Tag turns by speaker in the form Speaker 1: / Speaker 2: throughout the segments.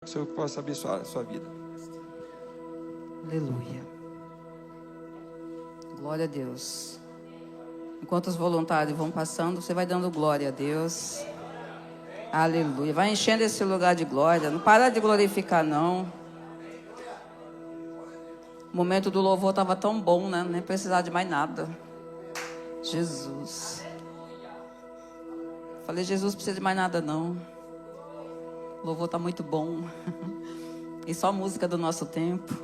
Speaker 1: o Senhor possa abençoar a sua vida.
Speaker 2: Aleluia. Glória a Deus. Enquanto os voluntários vão passando, você vai dando glória a Deus. Aleluia. Vai enchendo esse lugar de glória. Não para de glorificar, não. O momento do louvor estava tão bom, né? Nem precisava de mais nada. Jesus. Falei, Jesus, não precisa de mais nada, não. O louvor está muito bom. E só música do nosso tempo.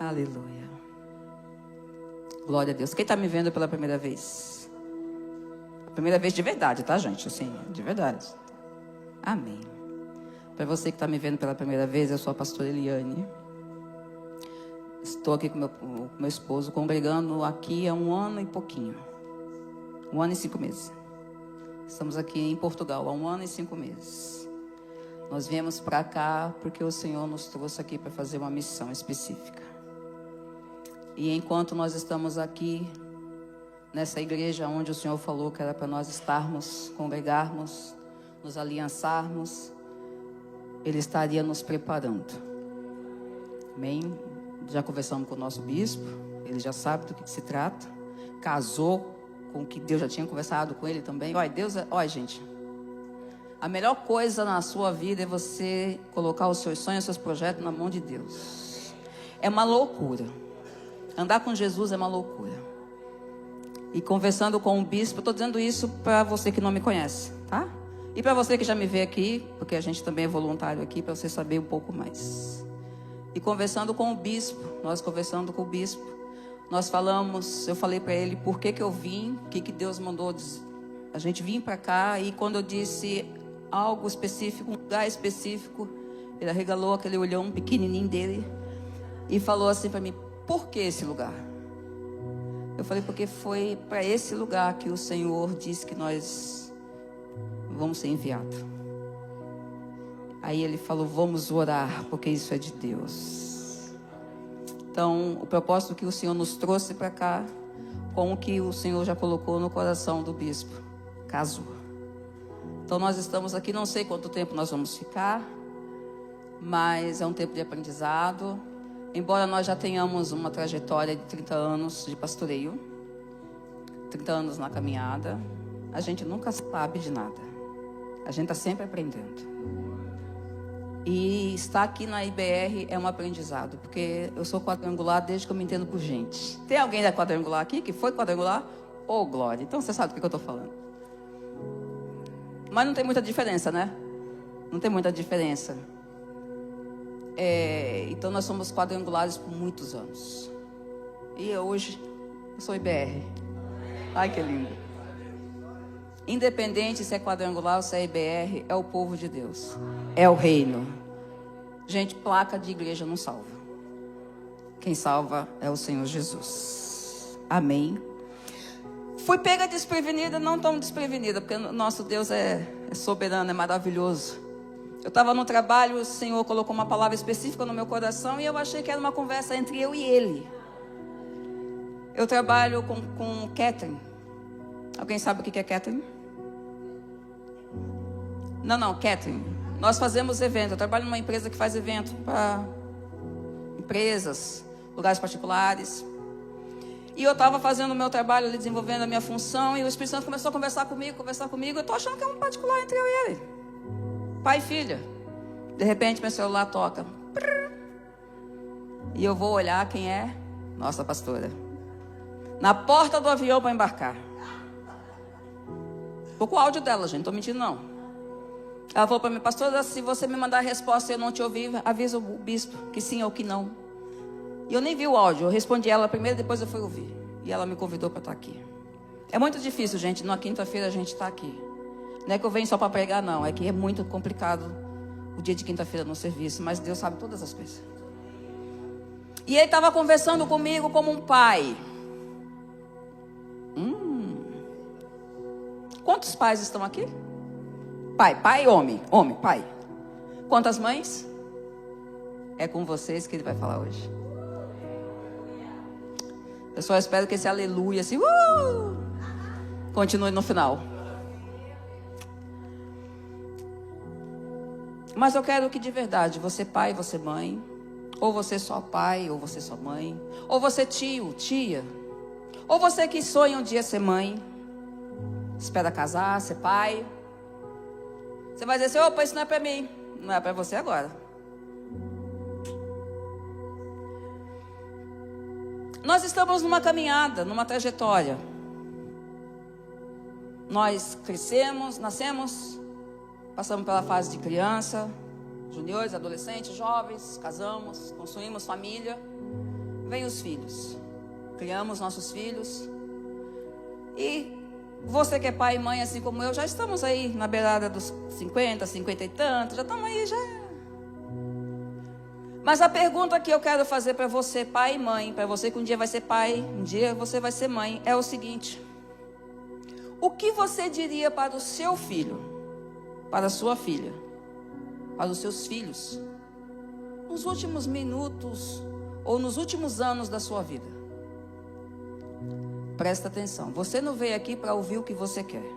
Speaker 2: Aleluia. Glória a Deus. Quem está me vendo pela primeira vez? Primeira vez de verdade, tá, gente? Assim, de verdade. Amém. Para você que está me vendo pela primeira vez, eu sou a pastora Eliane. Estou aqui com meu esposo, congregando aqui há 1 ano e pouquinho. 1 ano e 5 meses. Estamos aqui em Portugal há 1 ano e 5 meses. Nós viemos para cá porque o Senhor nos trouxe aqui para fazer uma missão específica. E enquanto nós estamos aqui, nessa igreja onde o Senhor falou que era para nós estarmos, congregarmos, nos aliançarmos, Ele estaria nos preparando. Amém? Já conversamos com o nosso bispo, ele já sabe do que se trata. Casou com o que Deus já tinha conversado com ele também. Olha, gente, a melhor coisa na sua vida é você colocar os seus sonhos, os seus projetos na mão de Deus. É uma loucura. Andar com Jesus é uma loucura. E conversando com o bispo, eu estou dizendo isso para você que não me conhece, tá? E para você que já me vê aqui, porque a gente também é voluntário aqui, para você saber um pouco mais. E conversando com o bispo, nós falamos, eu falei para ele por que eu vim, o que Deus mandou a gente vir para cá. E quando eu disse algo específico, um lugar específico, ele arregalou aquele olhão pequenininho dele e falou assim para mim, por que esse lugar? Eu falei, porque foi para esse lugar que o Senhor disse que nós vamos ser enviados. Aí ele falou, vamos orar, porque isso é de Deus. Então, o propósito que o Senhor nos trouxe para cá, com o que o Senhor já colocou no coração do bispo, casou. Então, nós estamos aqui, não sei quanto tempo nós vamos ficar, mas é um tempo de aprendizado. Embora nós já tenhamos uma trajetória de 30 anos de pastoreio, 30 anos na caminhada, a gente nunca sabe de nada. A gente está sempre aprendendo. E estar aqui na IBR é um aprendizado, porque eu sou quadrangular desde que eu me entendo por gente. Tem alguém da quadrangular aqui que foi quadrangular? Oh, glória! Então você sabe do que eu estou falando. Mas não tem muita diferença, né? Não tem muita diferença. Então nós somos quadrangulares por muitos anos. E hoje eu sou IBR. Ai, que lindo. Independente se é quadrangular ou se é IBR, é o povo de Deus. É o reino. Gente, placa de igreja não salva. Quem salva é o Senhor Jesus. Amém. Fui pega desprevenida, não tão desprevenida, porque nosso Deus é soberano, é maravilhoso. Eu estava no trabalho, o Senhor colocou uma palavra específica no meu coração e eu achei que era uma conversa entre eu e Ele. Eu trabalho com catering. Alguém sabe o que é catering? Não, catering. Nós fazemos evento. Eu trabalho numa empresa que faz evento para empresas, lugares particulares. E eu estava fazendo o meu trabalho ali, desenvolvendo a minha função, e o Espírito Santo começou a conversar comigo. Eu estou achando que é um particular entre eu e ele. Pai e filha. De repente, meu celular toca. E eu vou olhar quem é? Nossa pastora. Na porta do avião para embarcar. Tô com o áudio dela, gente, não tô mentindo não. Ela falou para mim, pastora, se você me mandar a resposta e eu não te ouvir, avisa o bispo que sim ou que não. E eu nem vi o áudio, eu respondi ela primeiro, depois eu fui ouvir. E ela me convidou para estar aqui. É muito difícil, gente, na quinta-feira a gente está aqui. Não é que eu venho só para pregar, não. É que é muito complicado o dia de quinta-feira no serviço. Mas Deus sabe todas as coisas. E ele estava conversando comigo como um pai. Quantos pais estão aqui? Pai, homem, pai. Quantas mães? É com vocês que ele vai falar hoje. Eu só espero que esse aleluia assim, continue no final. Mas eu quero que de verdade, você pai, você mãe, ou você só pai, ou você só mãe, ou você tio, tia, ou você que sonha um dia ser mãe, espera casar, ser pai. Você vai dizer assim, opa, isso não é para mim. Não é para você agora. Nós estamos numa caminhada, numa trajetória. Nós crescemos, nascemos, passamos pela fase de criança, juniores, adolescentes, jovens, casamos, construímos família. Vêm os filhos. Criamos nossos filhos. E você que é pai e mãe, assim como eu, já estamos aí na beirada dos 50, 50 e tanto, já estamos aí, já. Mas a pergunta que eu quero fazer para você, pai e mãe, para você que um dia vai ser pai, um dia você vai ser mãe, é o seguinte: o que você diria para o seu filho, para a sua filha, para os seus filhos, nos últimos minutos ou nos últimos anos da sua vida? Presta atenção, você não veio aqui para ouvir o que você quer.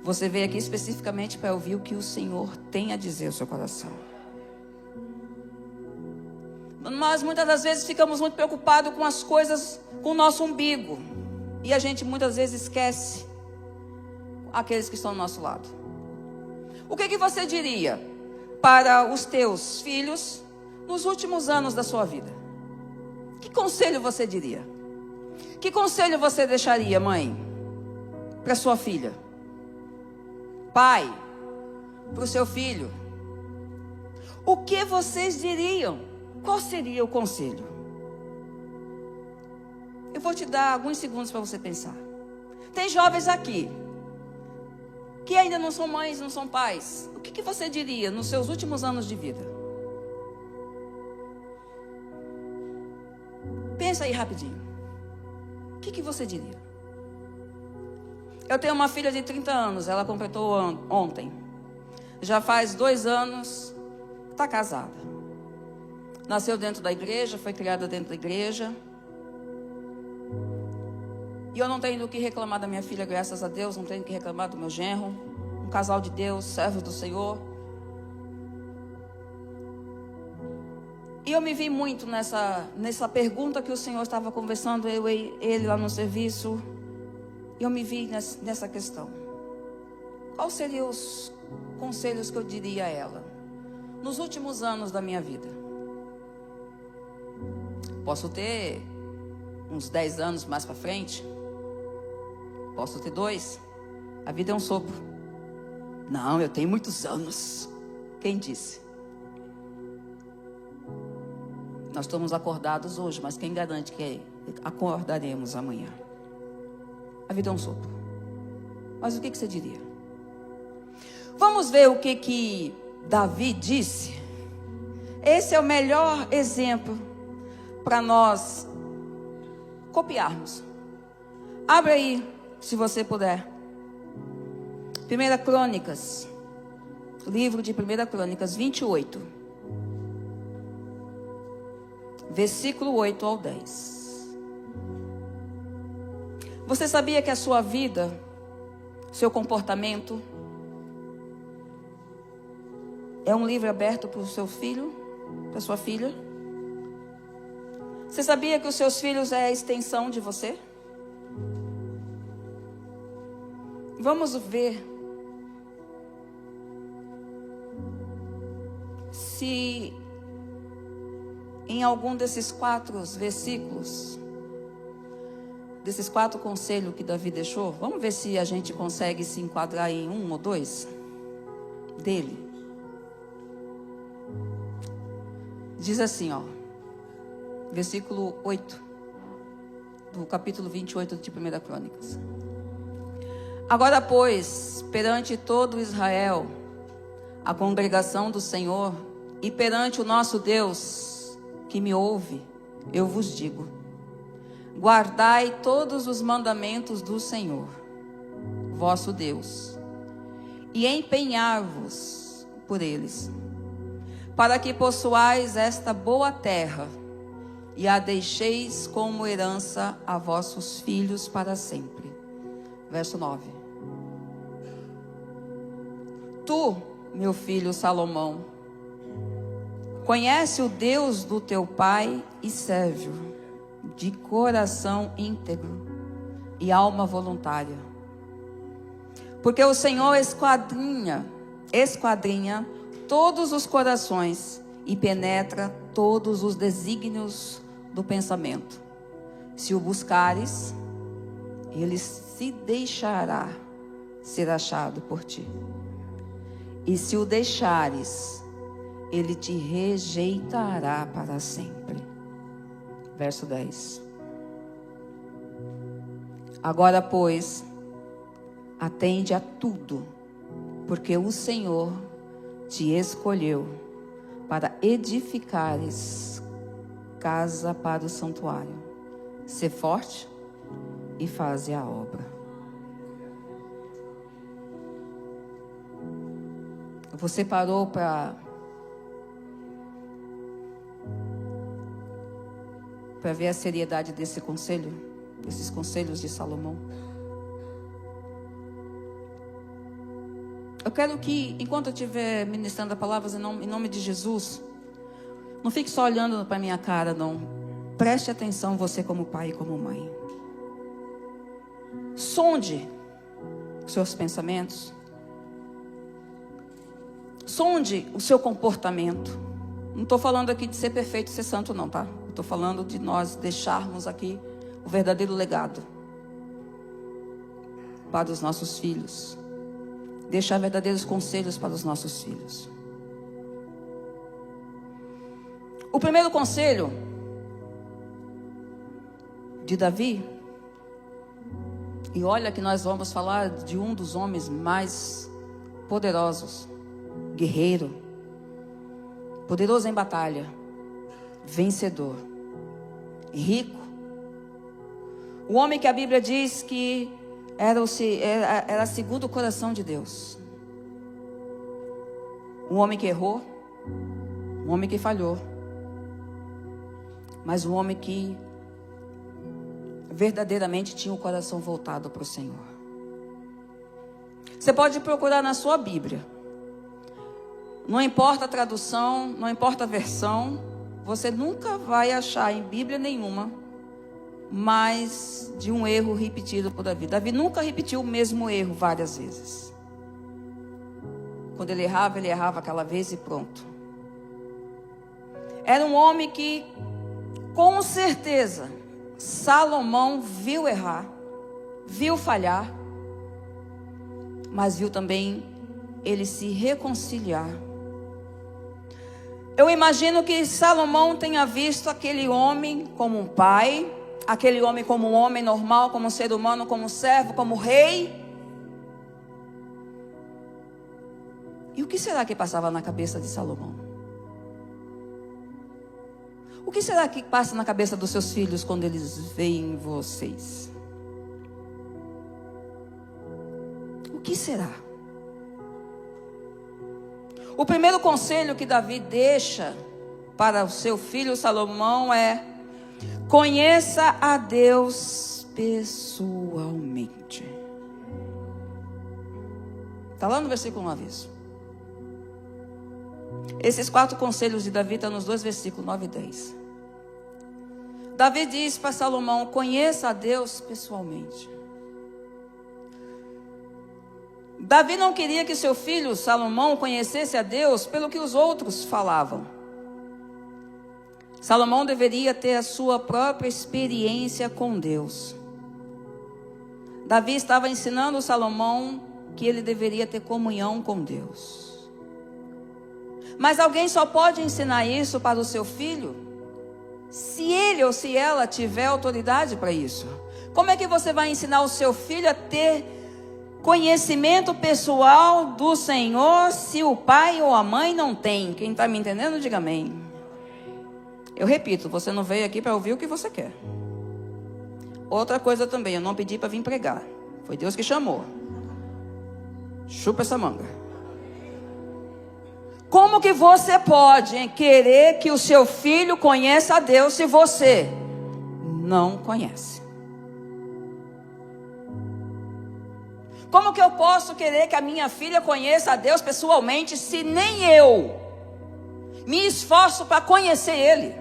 Speaker 2: Você veio aqui especificamente para ouvir o que o Senhor tem a dizer ao seu coração. Nós muitas das vezes ficamos muito preocupados com as coisas, com o nosso umbigo. E a gente muitas vezes esquece aqueles que estão do nosso lado. O que você diria para os teus filhos nos últimos anos da sua vida? Que conselho você diria? Que conselho você deixaria, mãe, para sua filha? Pai, para o seu filho? O que vocês diriam? Qual seria o conselho? Eu vou te dar alguns segundos para você pensar. Tem jovens aqui que ainda não são mães, não são pais. O que você diria nos seus últimos anos de vida? Pensa aí rapidinho. O que você diria? Eu tenho uma filha de 30 anos, ela completou ontem. Já faz 2 anos, está casada. Nasceu dentro da igreja, foi criada dentro da igreja. E eu não tenho do que reclamar da minha filha, graças a Deus. Não tenho do que reclamar do meu genro. Um casal de Deus, servos do Senhor. E eu me vi muito nessa pergunta que o Senhor estava conversando, eu e ele lá no serviço. E eu me vi nessa questão. Quais seriam os conselhos que eu diria a ela nos últimos anos da minha vida? Posso ter uns 10 anos mais para frente. Posso ter 2. A vida é um sopro. Não, eu tenho muitos anos. Quem disse? Nós estamos acordados hoje, mas quem garante que acordaremos amanhã? A vida é um sopro. Mas o que você diria? Vamos ver o que Davi disse. Esse é o melhor exemplo para nós copiarmos. Abre aí, se você puder. 1 Crônicas. Livro de 1 Crônicas 28. Versículo 8 ao 10. Você sabia que a sua vida, seu comportamento, é um livro aberto para o seu filho, para sua filha? Você sabia que os seus filhos é a extensão de você? Vamos ver se em algum desses 4 versículos, desses 4 conselhos que Davi deixou, vamos ver se a gente consegue se enquadrar em 1 ou 2 dele. Diz assim, ó, versículo 8 do capítulo 28 de 1 Crônicas. Agora, pois, perante todo Israel, a congregação do Senhor, e perante o nosso Deus, que me ouve, eu vos digo: guardai todos os mandamentos do Senhor, vosso Deus, e empenhar-vos por eles, para que possuais esta boa terra, e a deixeis como herança a vossos filhos para sempre. Verso 9. Tu, meu filho Salomão, conhece o Deus do teu pai e serve-o de coração íntegro e alma voluntária. Porque o Senhor esquadrinha todos os corações e penetra todos os desígnios do pensamento. Se o buscares, ele se deixará ser achado por ti. E se o deixares, ele te rejeitará para sempre. Verso 10. Agora, pois, atende a tudo, porque o Senhor te escolheu para edificares casa para o santuário. Sê forte e faze a obra. Você parou para ver a seriedade desse conselho, desses conselhos de Salomão? Eu quero que, enquanto eu estiver ministrando as palavras em nome de Jesus, não fique só olhando para a minha cara, não. Preste atenção, você como pai e como mãe. Sonde os seus pensamentos. Sonde o seu comportamento. Não estou falando aqui de ser perfeito e ser santo, não, tá? Estou falando de nós deixarmos aqui o verdadeiro legado para os nossos filhos. Deixar verdadeiros conselhos para os nossos filhos. O primeiro conselho de Davi, e olha que nós vamos falar de um dos homens mais poderosos, guerreiro, poderoso em batalha, vencedor, rico, o homem que a Bíblia diz que era segundo o coração de Deus. Um homem que errou, um homem que falhou, mas um homem que verdadeiramente tinha o coração voltado para o Senhor. Você pode procurar na sua Bíblia. Não importa a tradução, não importa a versão, você nunca vai achar em Bíblia nenhuma mais de um erro repetido por Davi. Davi nunca repetiu o mesmo erro várias vezes. Quando ele errava aquela vez e pronto. Era um homem que, com certeza, Salomão viu errar, viu falhar, mas viu também ele se reconciliar. Eu imagino que Salomão tenha visto aquele homem como um pai, aquele homem como um homem normal, como um ser humano, como um servo, como rei. E o que será que passava na cabeça de Salomão? O que será que passa na cabeça dos seus filhos quando eles veem vocês? O que será? O primeiro conselho que Davi deixa para o seu filho Salomão é: conheça a Deus pessoalmente. Está lá no versículo 9 isso. Esses 4 conselhos de Davi estão nos 2 versículos 9 e 10. Davi diz para Salomão: conheça a Deus pessoalmente. Davi não queria que seu filho Salomão conhecesse a Deus pelo que os outros falavam. Salomão deveria ter a sua própria experiência com Deus. Davi estava ensinando Salomão que ele deveria ter comunhão com Deus. Mas alguém só pode ensinar isso para o seu filho se ele ou se ela tiver autoridade para isso. Como é que você vai ensinar o seu filho a ter conhecimento pessoal do Senhor se o pai ou a mãe não tem? Quem está me entendendo, diga amém. Eu repito, você não veio aqui para ouvir o que você quer. Outra coisa também, eu não pedi para vir pregar. Foi Deus que chamou. Chupa essa manga. Como que você pode querer que o seu filho conheça a Deus se você não conhece? Como que eu posso querer que a minha filha conheça a Deus pessoalmente se nem eu me esforço para conhecer Ele?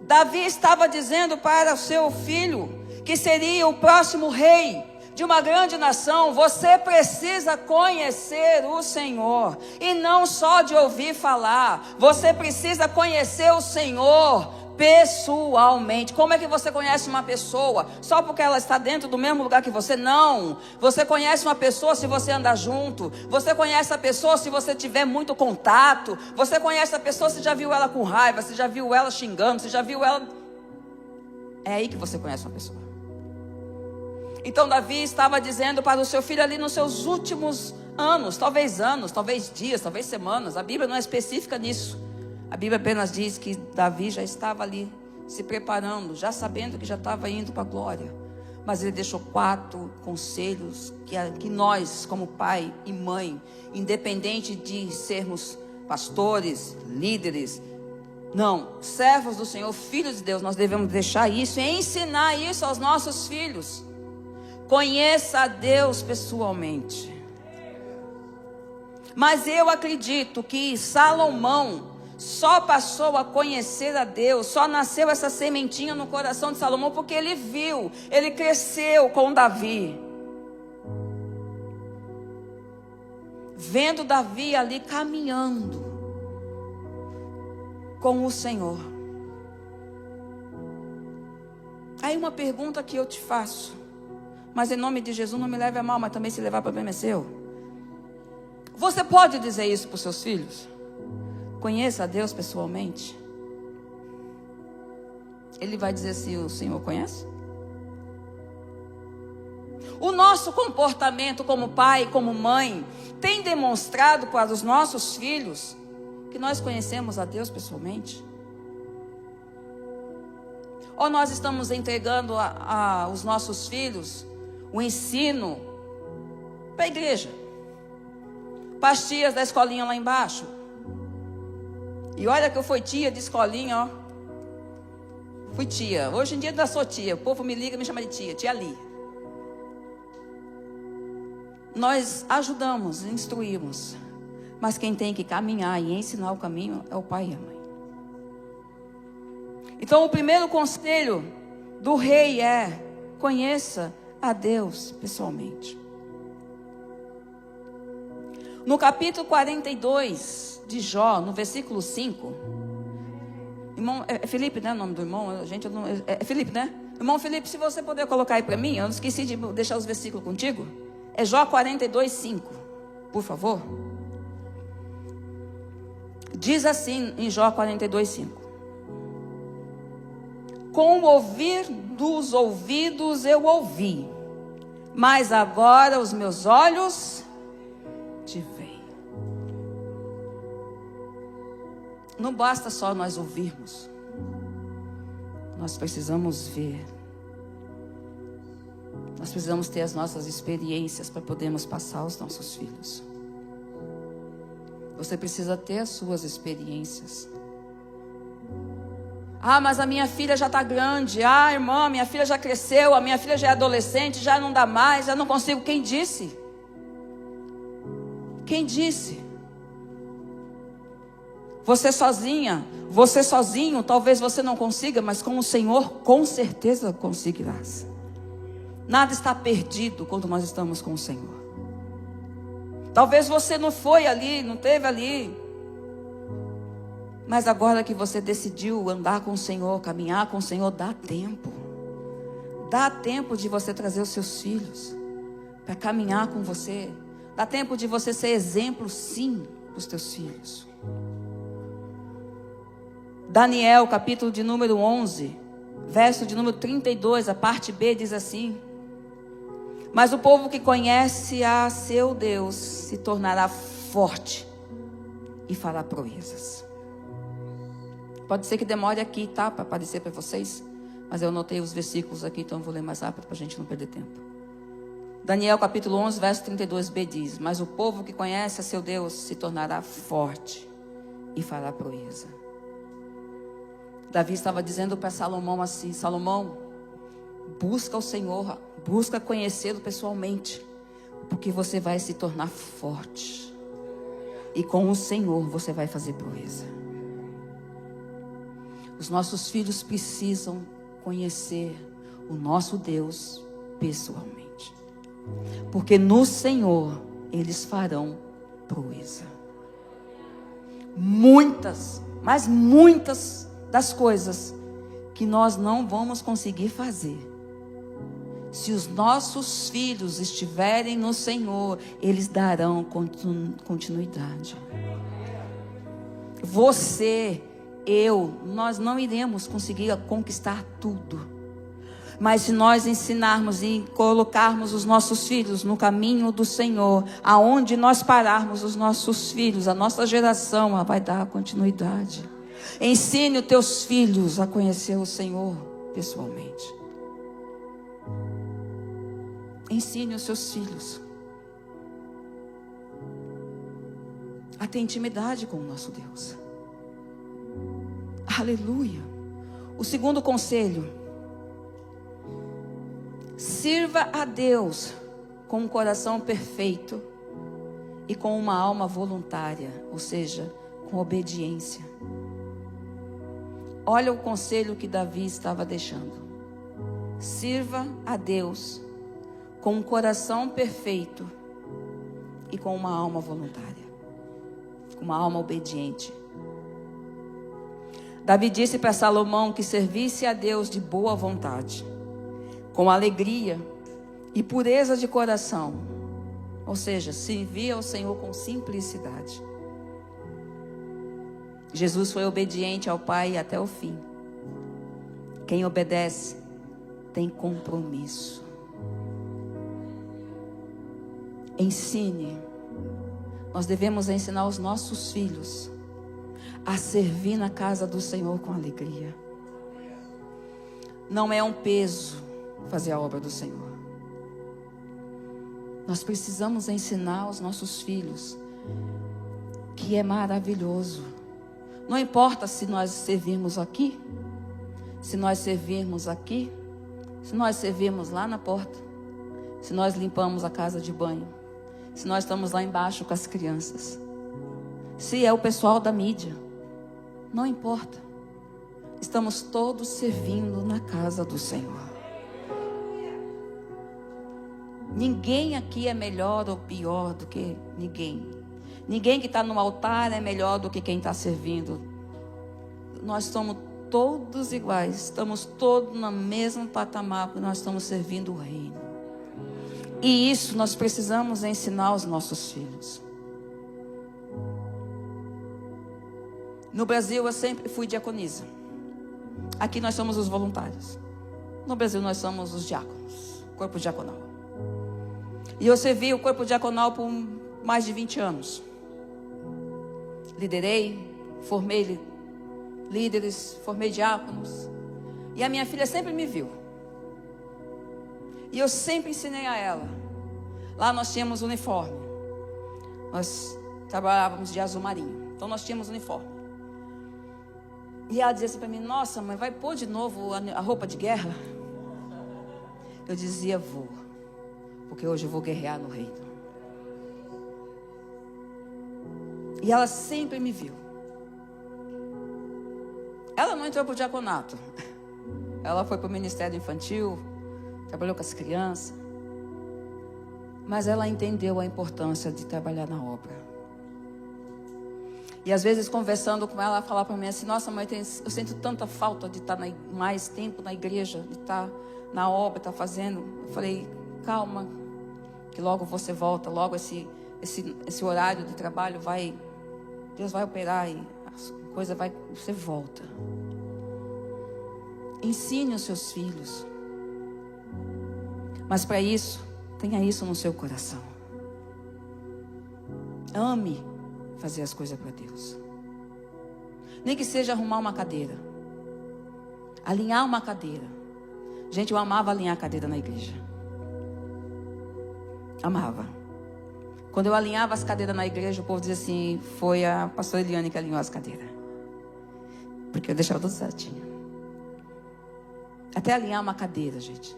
Speaker 2: Davi estava dizendo para o seu filho que seria o próximo rei de uma grande nação. Você precisa conhecer o Senhor, e não só de ouvir falar. Você precisa conhecer o Senhor pessoalmente. Como é que você conhece uma pessoa? Só porque ela está dentro do mesmo lugar que você? Não. Você conhece uma pessoa se você andar junto. Você conhece a pessoa se você tiver muito contato. Você conhece a pessoa se já viu ela com raiva, se já viu ela xingando, se já viu ela... É aí que você conhece uma pessoa. Então Davi estava dizendo para o seu filho ali nos seus últimos anos, talvez dias, talvez semanas. A Bíblia não é específica nisso. A Bíblia apenas diz que Davi já estava ali se preparando, já sabendo que já estava indo para a glória. Mas ele deixou 4 conselhos que nós, como pai e mãe, independente de sermos pastores, líderes, não, servos do Senhor, filhos de Deus, nós devemos deixar isso e ensinar isso aos nossos filhos. Conheça a Deus pessoalmente. Mas eu acredito que Salomão só passou a conhecer a Deus, só nasceu essa sementinha no coração de Salomão porque ele viu, ele cresceu com Davi. Vendo Davi ali caminhando com o Senhor. Aí uma pergunta que eu te faço, mas em nome de Jesus não me leve a mal, mas também se levar para problema é seu. Você pode dizer isso para os seus filhos? Conheça a Deus pessoalmente? Ele vai dizer se o Senhor conhece? O nosso comportamento como pai, como mãe, tem demonstrado para os nossos filhos que nós conhecemos a Deus pessoalmente? Ou nós estamos entregando aos nossos filhos o ensino para a igreja, para as tias da escolinha lá embaixo? E olha que eu fui tia de escolinha, ó. Fui tia. Hoje em dia ainda sou tia. O povo me liga e me chama de tia. Tia Ali. Nós ajudamos, instruímos. Mas quem tem que caminhar e ensinar o caminho é o pai e a mãe. Então o primeiro conselho do rei é: conheça a Deus pessoalmente. No capítulo 42 de Jó, no versículo 5, irmão, é Felipe, né, o nome do irmão? Gente, é Felipe, né? Irmão Felipe, se você puder colocar aí para mim, eu não esqueci de deixar os versículos contigo. É Jó 42, 5, por favor. Diz assim em Jó 42, 5: com o ouvir dos ouvidos eu ouvi, mas agora os meus olhos te veem. Não basta só nós ouvirmos, nós precisamos ver. Nós precisamos ter as nossas experiências para podermos passar aos nossos filhos. Você precisa ter as suas experiências. Ah, mas a minha filha já está grande. Ah, irmã, minha filha já cresceu. A minha filha já é adolescente, já não dá mais, já não consigo. Quem disse? Quem disse? Você sozinha, você sozinho, talvez você não consiga, mas com o Senhor, com certeza conseguirás. Nada está perdido quando nós estamos com o Senhor. Talvez você não foi ali, não esteve ali, mas agora que você decidiu andar com o Senhor, caminhar com o Senhor, dá tempo. Dá tempo de você trazer os seus filhos para caminhar com você. Dá tempo de você ser exemplo, sim, para os teus filhos. Daniel, capítulo de número 11, verso de número 32, a parte B diz assim: mas o povo que conhece a seu Deus se tornará forte e fará proezas. Pode ser que demore aqui, tá? Para aparecer para vocês. Mas eu anotei os versículos aqui, então eu vou ler mais rápido para a gente não perder tempo. Daniel capítulo 11, verso 32b diz: mas o povo que conhece a seu Deus se tornará forte e fará proeza. Davi estava dizendo para Salomão assim: Salomão, Busca o Senhor, busca conhecê-lo pessoalmente, porque você vai se tornar forte. E com o Senhor você vai fazer proeza. Os nossos filhos precisam conhecer o nosso Deus pessoalmente, porque no Senhor eles farão proeza. Muitas, mas muitas das coisas que nós não vamos conseguir fazer, se os nossos filhos estiverem no Senhor, eles darão continuidade. Você, eu, nós não iremos conseguir conquistar tudo. Mas se nós ensinarmos e colocarmos os nossos filhos no caminho do Senhor, aonde nós pararmos os nossos filhos, a nossa geração vai dar continuidade. Ensine os teus filhos a conhecer o Senhor pessoalmente. Ensine os seus filhos a ter intimidade com o nosso Deus. Aleluia. O segundo conselho: sirva a Deus com um coração perfeito e com uma alma voluntária, ou seja, com obediência. Olha o conselho que Davi estava deixando. Sirva a Deus com um coração perfeito e com uma alma voluntária, com uma alma obediente. Davi disse para Salomão que servisse a Deus de boa vontade, com alegria e pureza de coração, ou seja, servir ao Senhor com simplicidade. Jesus foi obediente ao Pai até o fim. Quem obedece tem compromisso. Ensine. Nós devemos ensinar os nossos filhos a servir na casa do Senhor com alegria. Não é um peso fazer a obra do Senhor. Nós precisamos ensinar os nossos filhos que é maravilhoso. Não importa se nós servirmos aqui, se nós servirmos aqui, se nós servirmos lá na porta, se nós limpamos a casa de banho, se nós estamos lá embaixo com as crianças, se é o pessoal da mídia, não importa. Estamos todos servindo na casa do Senhor. Ninguém aqui é melhor ou pior do que ninguém. Ninguém que está no altar é melhor do que quem está servindo. Nós somos todos iguais. Estamos todos no mesmo patamar, porque nós estamos servindo o reino. E isso nós precisamos ensinar aos nossos filhos. No Brasil eu sempre fui diaconisa. Aqui nós somos os voluntários. No Brasil nós somos os diáconos, corpo diaconal. E eu servi o corpo diaconal por mais de 20 anos. Liderei, formei líderes, formei diáconos. E a minha filha sempre me viu. E eu sempre ensinei a ela. Lá nós tínhamos uniforme. Nós trabalhávamos de azul marinho. Então nós tínhamos uniforme. E ela dizia assim para mim: nossa, mãe, vai pôr de novo a roupa de guerra? Eu dizia: vou. Porque hoje eu vou guerrear no reino. E ela sempre me viu. Ela não entrou para o diaconato. Ela foi para o ministério infantil, trabalhou com as crianças. Mas ela entendeu a importância de trabalhar na obra. E às vezes conversando com ela, ela falava para mim assim: nossa mãe, eu sinto tanta falta de estar mais tempo na igreja, de estar na obra, estar fazendo. Eu falei: calma, que logo você volta, logo esse horário de trabalho vai, Deus vai operar e a coisa vai, você volta. Ensine os seus filhos. Mas para isso, tenha isso no seu coração. Ame fazer as coisas para Deus. Nem que seja arrumar uma cadeira, alinhar uma cadeira. Gente, eu amava alinhar a cadeira na igreja. Amava. Quando eu alinhava as cadeiras na igreja, o povo dizia assim: foi a pastora Eliane que alinhou as cadeiras. Porque eu deixava tudo certinho. Até alinhar uma cadeira, gente.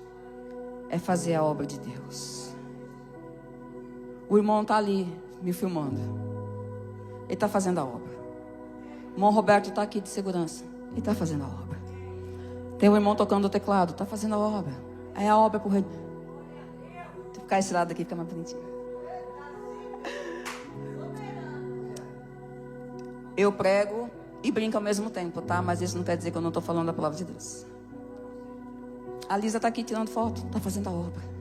Speaker 2: é fazer a obra de Deus. O irmão está ali me filmando. Ele está fazendo a obra. O irmão Roberto está aqui de segurança. Ele está fazendo a obra. Tem um irmão tocando o teclado. Está fazendo a obra. É a obra por... Deixa eu ficar esse lado aqui, fica mais bonitinho. Eu prego e brinco ao mesmo tempo, tá? Mas isso não quer dizer que eu não estou falando da palavra de Deus. A Lisa está aqui tirando foto. Está fazendo a obra.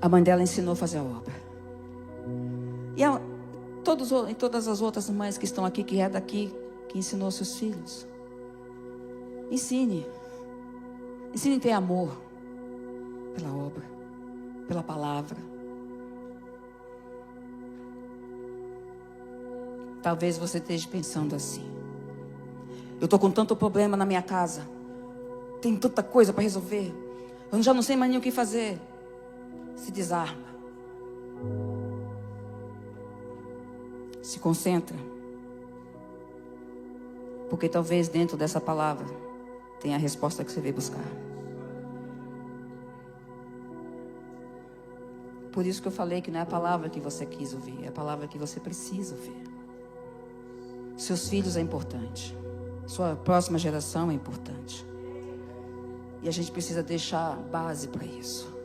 Speaker 2: A mãe dela ensinou a fazer a obra. E todas as outras mães que estão aqui, que é daqui, que ensinou seus filhos. Ensine. Ensine a ter amor pela obra, pela palavra. Talvez você esteja pensando assim: eu estou com tanto problema na minha casa, tem tanta coisa para resolver, eu já não sei mais nem o que fazer. Se desarma. Se concentra. Porque talvez dentro dessa palavra tenha a resposta que você veio buscar. Por isso que eu falei que não é a palavra que você quis ouvir, é a palavra que você precisa ouvir. Seus filhos é importante. Sua próxima geração é importante. E a gente precisa deixar base para isso.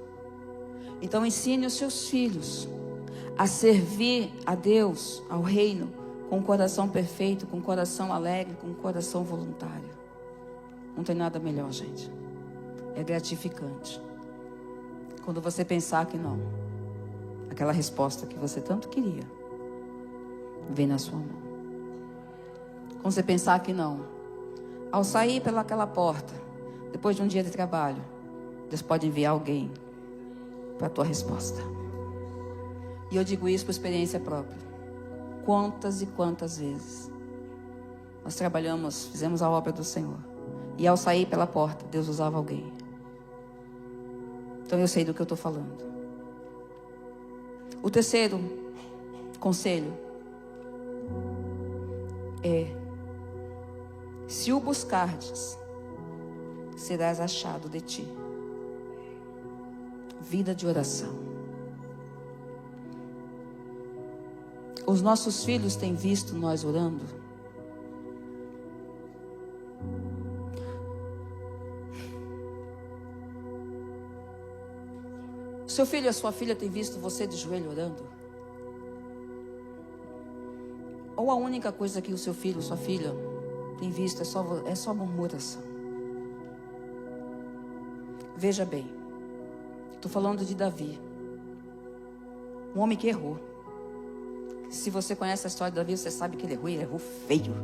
Speaker 2: Então ensine os seus filhos a servir a Deus, ao reino, com um coração perfeito, com um coração alegre, com um coração voluntário. Não tem nada melhor, gente. É gratificante. Quando você pensar que não, aquela resposta que você tanto queria, vem na sua mão. Quando você pensar que não, ao sair pelaquela porta, depois de um dia de trabalho, Deus pode enviar alguém para a tua resposta. E eu digo isso por experiência própria. Quantas e quantas vezes nós trabalhamos, fizemos a obra do Senhor, e ao sair pela porta, Deus usava alguém. Então eu sei do que eu estou falando. O terceiro conselho é: se o buscardes, serás achado de ti. Vida de oração. Os nossos filhos têm visto nós orando? Seu filho e a sua filha têm visto você de joelho orando? Ou a única coisa que o seu filho ou sua filha tem visto é só murmuração? Veja bem, estou falando de Davi, um homem que errou. Se você conhece a história de Davi, você sabe que ele errou feio.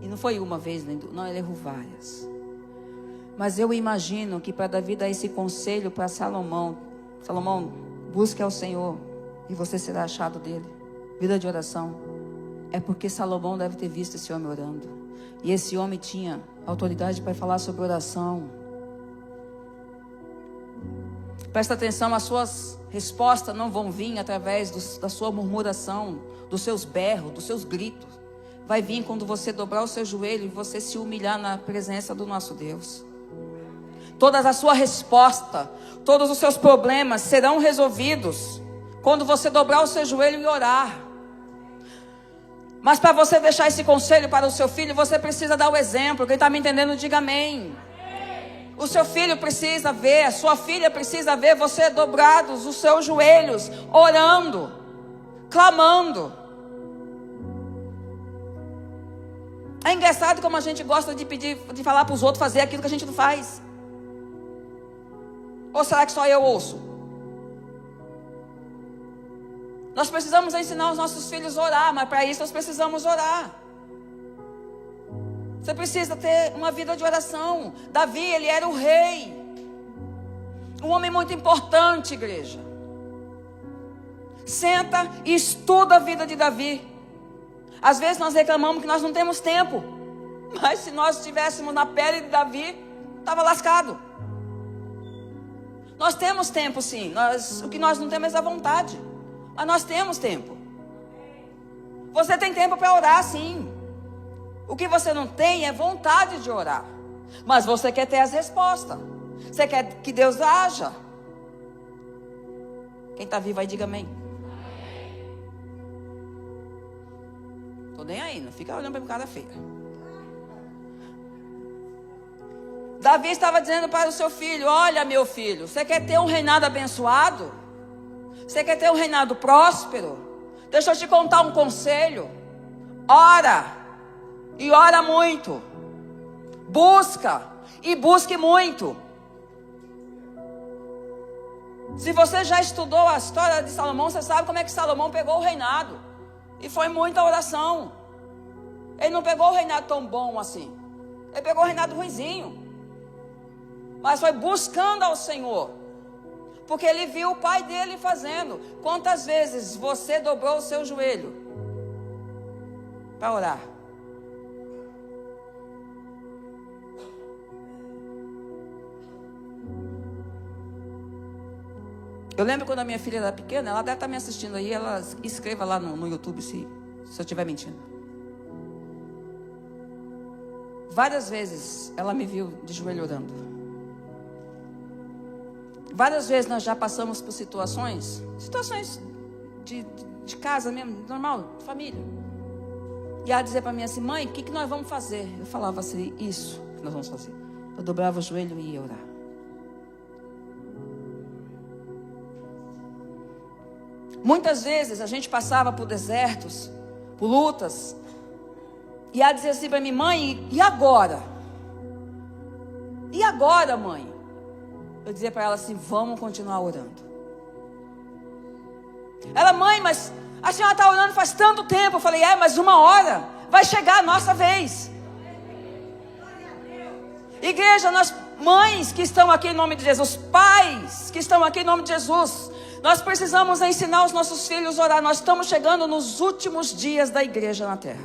Speaker 2: E não foi uma vez, não, ele errou várias. Mas eu imagino que para Davi dar esse conselho para Salomão: Salomão, busque ao Senhor e você será achado dele. Vida de oração. É porque Salomão deve ter visto esse homem orando. E esse homem tinha autoridade para falar sobre oração. Presta atenção, as suas respostas não vão vir através da sua murmuração, dos seus berros, dos seus gritos. Vai vir quando você dobrar o seu joelho e você se humilhar na presença do nosso Deus. Todas a sua resposta, todos os seus problemas serão resolvidos quando você dobrar o seu joelho e orar. Mas para você deixar esse conselho para o seu filho, você precisa dar o exemplo. Quem está me entendendo, diga amém. O seu filho precisa ver, a sua filha precisa ver você dobrados os seus joelhos, orando, clamando. É engraçado como a gente gosta de pedir, de falar para os outros fazer aquilo que a gente não faz. Ou será que só eu ouço? Nós precisamos ensinar os nossos filhos a orar, mas para isso nós precisamos orar. Você precisa ter uma vida de oração. Davi, ele era o rei. Um homem muito importante, igreja. Senta e estuda a vida de Davi. Às vezes nós reclamamos que nós não temos tempo. Mas se nós estivéssemos na pele de Davi, estava lascado. Nós temos tempo sim. O que nós não temos é a vontade. Mas nós temos tempo. Você tem tempo para orar sim. O que você não tem é vontade de orar. Mas você quer ter as respostas. Você quer que Deus haja? Quem está vivo aí, diga amém. Tô nem aí, não fica olhando para mim cara feia. Davi estava dizendo para o seu filho: olha, meu filho, você quer ter um reinado abençoado? Você quer ter um reinado próspero? Deixa eu te contar um conselho. Ora, e ora muito. Busca, e busque muito. Se você já estudou a história de Salomão, você sabe como é que Salomão pegou o reinado. E foi muita oração. Ele não pegou o reinado tão bom assim. Ele pegou o reinado ruinzinho. Mas foi buscando ao Senhor. Porque ele viu o pai dele fazendo. Quantas vezes você dobrou o seu joelho para orar? Eu lembro quando a minha filha era pequena, ela deve estar me assistindo aí, ela escreva lá no YouTube se eu estiver mentindo. Várias vezes ela me viu de joelho orando. Várias vezes nós já passamos por situações de casa mesmo, normal, de família. E ela dizia para mim assim: mãe, o que nós vamos fazer? Eu falava assim: isso que nós vamos fazer. Eu dobrava o joelho e ia orar. Muitas vezes a gente passava por desertos, por lutas, e ela dizia assim para mim: mãe, e agora? E agora, mãe? Eu dizia para ela assim: vamos continuar orando. Ela: mãe, mas a senhora está orando faz tanto tempo. Eu falei: mas uma hora vai chegar a nossa vez. Igreja, nós mães que estão aqui em nome de Jesus, pais que estão aqui em nome de Jesus, nós precisamos ensinar os nossos filhos a orar. Nós estamos chegando nos últimos dias da igreja na terra.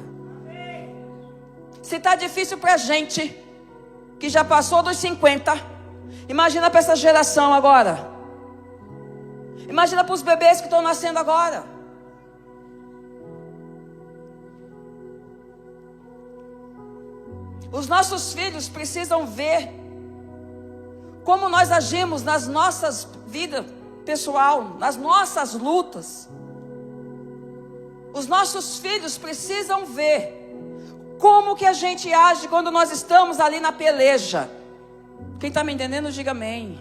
Speaker 2: Se está difícil para a gente que já passou dos 50, imagina para essa geração agora. Imagina para os bebês que estão nascendo agora. Os nossos filhos precisam ver como nós agimos nas nossas vidas pessoal, nas nossas lutas. Os nossos filhos precisam ver como que a gente age quando nós estamos ali na peleja. Quem está me entendendo, diga amém.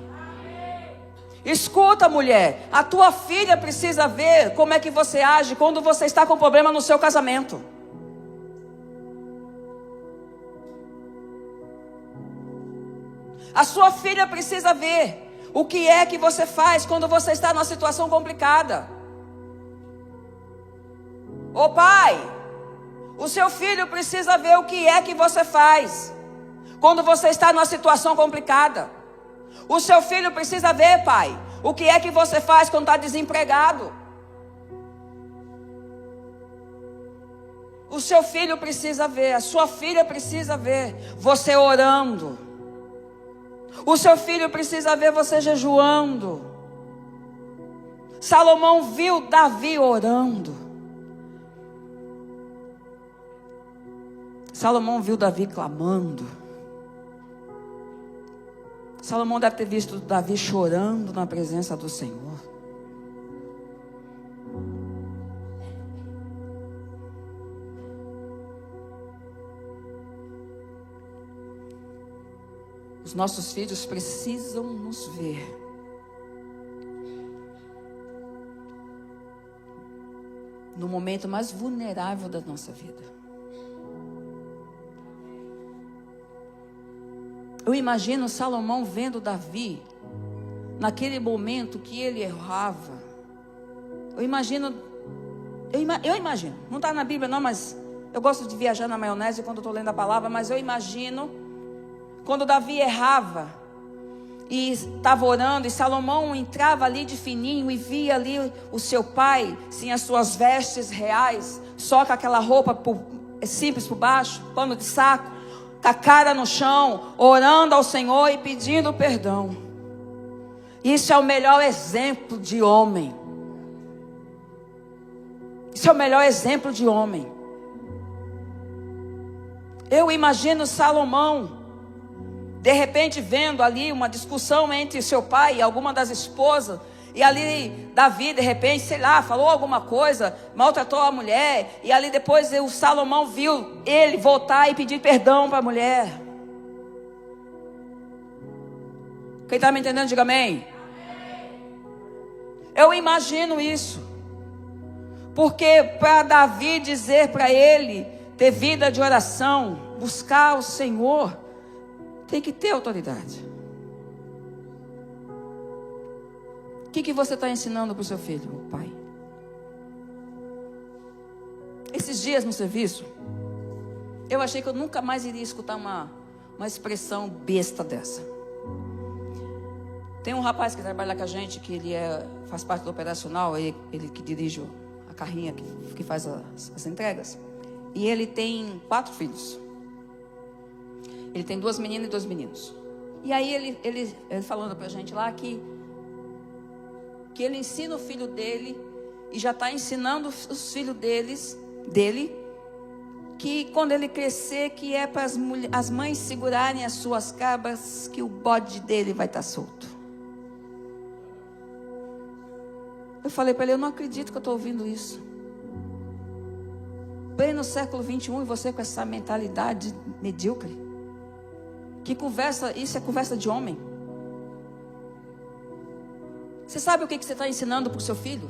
Speaker 2: Escuta, mulher, a tua filha precisa ver como é que você age quando você está com problema no seu casamento. A sua filha precisa ver o que é que você faz quando você está numa situação complicada. Ô pai, o seu filho precisa ver o que é que você faz quando você está numa situação complicada. O seu filho precisa ver, pai, o que é que você faz quando está desempregado. O seu filho precisa ver, a sua filha precisa ver você orando. O seu filho precisa ver você jejuando. Salomão viu Davi orando. Salomão viu Davi clamando. Salomão deve ter visto Davi chorando na presença do Senhor. Os nossos filhos precisam nos ver no momento mais vulnerável da nossa vida. Eu imagino Salomão vendo Davi naquele momento que ele errava. Eu imagino, não está na Bíblia não, mas eu gosto de viajar na maionese quando estou lendo a palavra, mas eu imagino quando Davi errava e estava orando, e Salomão entrava ali de fininho e via ali o seu pai, sem as suas vestes reais, só com aquela roupa simples por baixo, pano de saco, com a cara no chão, orando ao Senhor e pedindo perdão. Isso é o melhor exemplo de homem. Isso é o melhor exemplo de homem. Eu imagino Salomão De repente vendo ali uma discussão entre seu pai e alguma das esposas, e ali Davi de repente, sei lá, falou alguma coisa, maltratou a mulher, e ali depois o Salomão viu ele voltar e pedir perdão para a mulher. Quem está me entendendo, diga amém. Eu imagino isso, porque para Davi dizer para ele ter vida de oração, buscar o Senhor, tem que ter autoridade. O que você está ensinando para o seu filho, pai? Esses dias no serviço, eu achei que eu nunca mais iria escutar uma expressão besta dessa. Tem um rapaz que trabalha com a gente, que ele faz parte do operacional, ele que dirige a carrinha que faz as entregas. E ele tem 4 filhos. Ele tem 2 meninas e 2 meninos. E aí ele falando pra gente lá que ele ensina o filho dele e já está ensinando os filhos dele, que quando ele crescer, que é para as mães segurarem as suas cabras, que o bode dele vai estar solto. Eu falei para ele, eu não acredito que eu estou ouvindo isso. Bem no século 21, e você com essa mentalidade medíocre. Que conversa, isso é conversa de homem. Você sabe o que você está ensinando para o seu filho?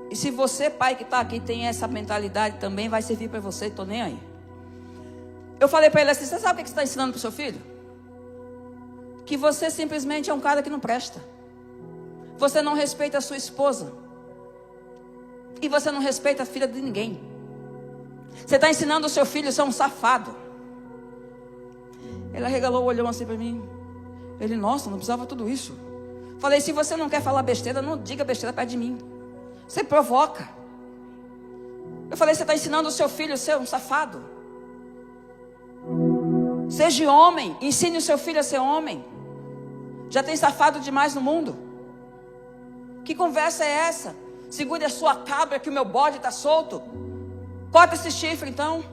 Speaker 2: E se você, pai que está aqui, tem essa mentalidade também, vai servir para você, estou nem aí. Eu falei para ele assim, você sabe o que você está ensinando para o seu filho? Que você simplesmente é um cara que não presta. Você não respeita a sua esposa. E você não respeita a filha de ninguém. Você está ensinando o seu filho a ser um safado. Ele arregalou o olhão assim para mim. Ele, nossa, não precisava tudo isso. Falei, se você não quer falar besteira, não diga besteira perto de mim. Você provoca. Eu falei, você está ensinando o seu filho a ser um safado. Seja homem, ensine o seu filho a ser homem. Já tem safado demais no mundo. Que conversa é essa? Segure a sua cabra que o meu bode está solto. Corta esse chifre então.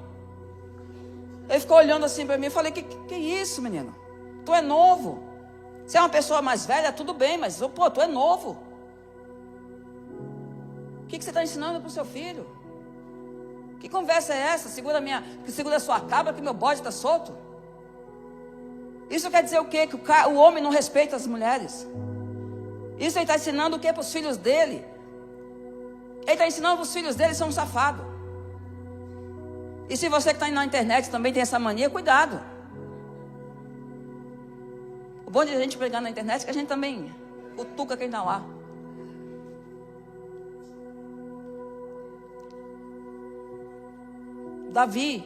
Speaker 2: Ele ficou olhando assim para mim. Eu falei, que isso, menino? Tu é novo. Se é uma pessoa mais velha, tudo bem, mas pô, tu é novo. O que você está ensinando para o seu filho? Que conversa é essa? Segura a sua cabra que meu bode está solto. Isso quer dizer o quê? Que o homem não respeita as mulheres. Isso ele está ensinando o quê para os filhos dele? Ele está ensinando para os filhos dele ser um safado. E se você que está na internet também tem essa mania, cuidado. O bom de a gente pregar na internet é que a gente também cutuca quem está lá. Davi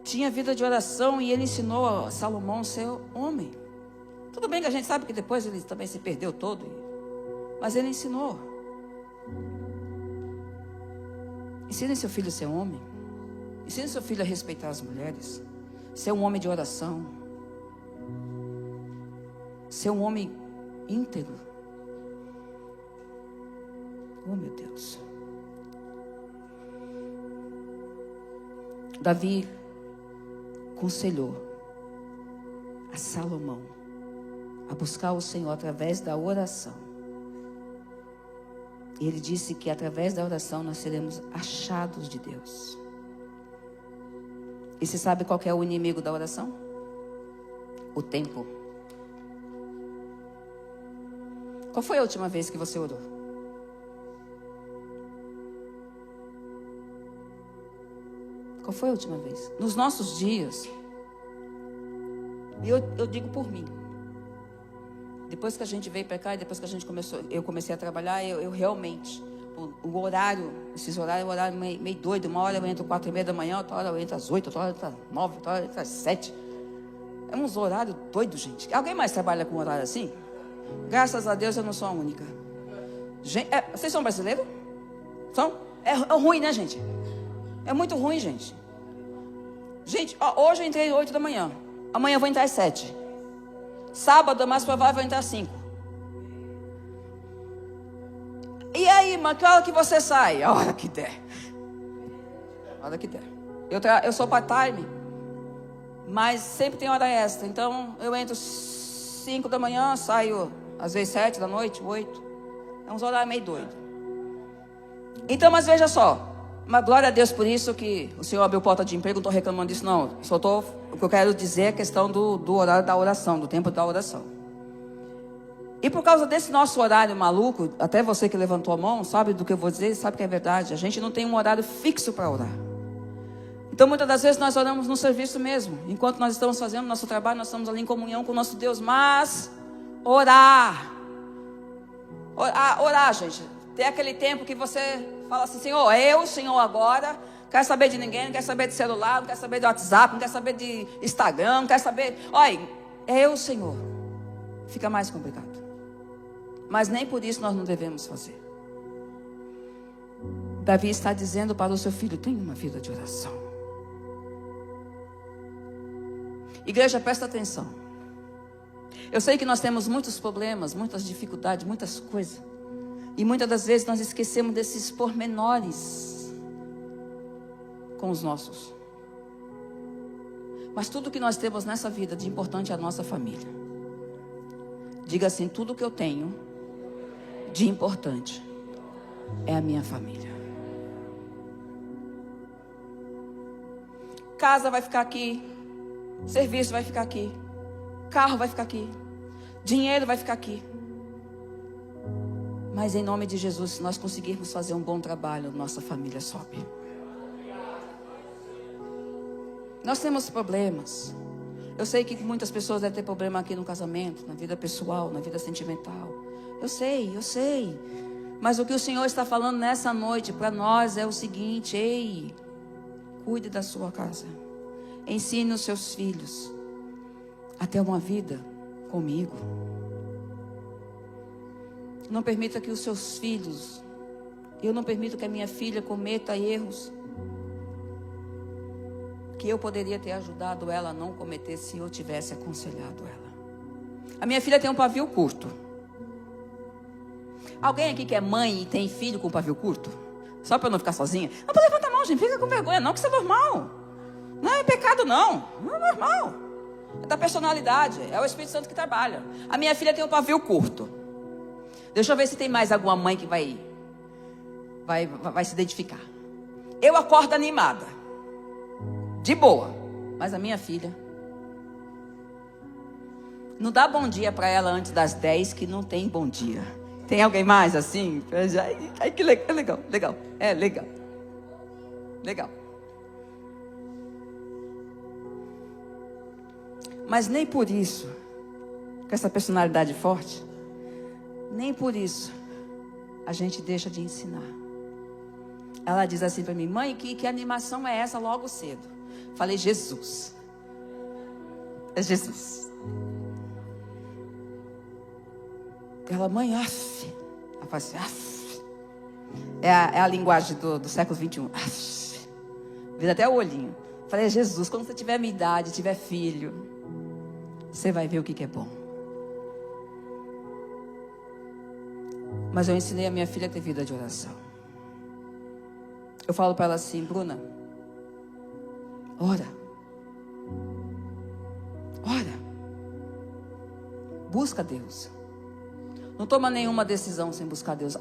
Speaker 2: tinha vida de oração e ele ensinou a Salomão a ser homem. Tudo bem que a gente sabe que depois ele também se perdeu todo, mas ele ensinou. Ensine seu filho a ser homem. Ensine seu filho a respeitar as mulheres. Ser um homem de oração. Ser um homem íntegro. Oh, meu Deus. Davi aconselhou a Salomão a buscar o Senhor através da oração. E ele disse que através da oração nós seremos achados de Deus. E você sabe qual que é o inimigo da oração? O tempo. Qual foi a última vez que você orou? Qual foi a última vez? Nos nossos dias, eu digo por mim. Depois que a gente veio para cá e depois que eu comecei a trabalhar, eu realmente, o horário, esses horários, é um horário meio doido. Uma hora eu entro 4:30 da manhã, outra hora eu entro às 8, outra hora eu entro às 9, outra hora eu entro às 7. É uns horários doidos, gente. Alguém mais trabalha com horário assim? Graças a Deus eu não sou a única. Gente, vocês são brasileiros? São? É ruim, né, gente? É muito ruim, gente. Gente, hoje eu entrei às 8 da manhã. Amanhã eu vou entrar às 7. Sábado é mais provável eu vou entrar às 5. E aí, mano, que hora que você sai? A hora que der. A hora que der. Eu sou part-time. Mas sempre tem hora extra. Então eu entro 5 da manhã, saio às vezes 7 da noite, 8. É uns horários meio doido. Então, mas veja só. Mas glória a Deus por isso que o Senhor abriu porta de emprego. Não estou reclamando disso não. O que eu quero dizer é a questão do horário da oração, do tempo da oração. E por causa desse nosso horário maluco, até você que levantou a mão, sabe do que eu vou dizer, sabe que é verdade. A gente não tem um horário fixo para orar. Então muitas das vezes nós oramos no serviço mesmo. Enquanto nós estamos fazendo nosso trabalho, nós estamos ali em comunhão com o nosso Deus. Mas orar, gente. Tem aquele tempo que você fala assim, Senhor, Senhor agora, quero saber de ninguém, não quero saber de celular, não quero saber de WhatsApp, não quero saber de Instagram, não quero saber. Olha, Senhor. Fica mais complicado. Mas nem por isso nós não devemos fazer. Davi está dizendo para o seu filho, tenha uma vida de oração. Igreja, presta atenção. Eu sei que nós temos muitos problemas, muitas dificuldades, muitas coisas. E muitas das vezes nós esquecemos desses pormenores com os nossos. Mas tudo que nós temos nessa vida de importante é a nossa família. Diga assim, tudo que eu tenho de importante é a minha família. Casa vai ficar aqui, serviço vai ficar aqui, carro vai ficar aqui, dinheiro vai ficar aqui. Mas em nome de Jesus, se nós conseguirmos fazer um bom trabalho, nossa família sobe. Nós temos problemas. Eu sei que muitas pessoas devem ter problema aqui no casamento, na vida pessoal, na vida sentimental. Eu sei. Mas o que o Senhor está falando nessa noite para nós é o seguinte: cuide da sua casa. Ensine os seus filhos a ter uma vida comigo. Não permita que os seus filhos, eu não permito que a minha filha cometa erros que eu poderia ter ajudado ela a não cometer se eu tivesse aconselhado ela. A minha filha tem um pavio curto. Alguém aqui que é mãe e tem filho com pavio curto? Só para eu não ficar sozinha? Não, levanta a mão, gente, fica com vergonha não, que isso é normal. Não é pecado não é normal. É da personalidade, é o Espírito Santo que trabalha. A minha filha tem um pavio curto. Deixa eu ver se tem mais alguma mãe que vai se identificar. Eu acordo animada, de boa, mas a minha filha não dá bom dia para ela antes das 10, que não tem bom dia. Tem alguém mais assim? Ai, que legal. É legal. Mas nem por isso, com essa personalidade forte, nem por isso a gente deixa de ensinar. Ela diz assim para mim, mãe, que animação é essa logo cedo? Falei, Jesus. É Jesus. Ela, mãe, af. Ela fala assim, af. É a linguagem do século 21. Af. Vira até o olhinho. Falei, Jesus, quando você tiver a minha idade, tiver filho, você vai ver o que é bom. Mas eu ensinei a minha filha a ter vida de oração. Eu falo para ela assim, Bruna, ora. Busca Deus. Não toma nenhuma decisão sem buscar Deus.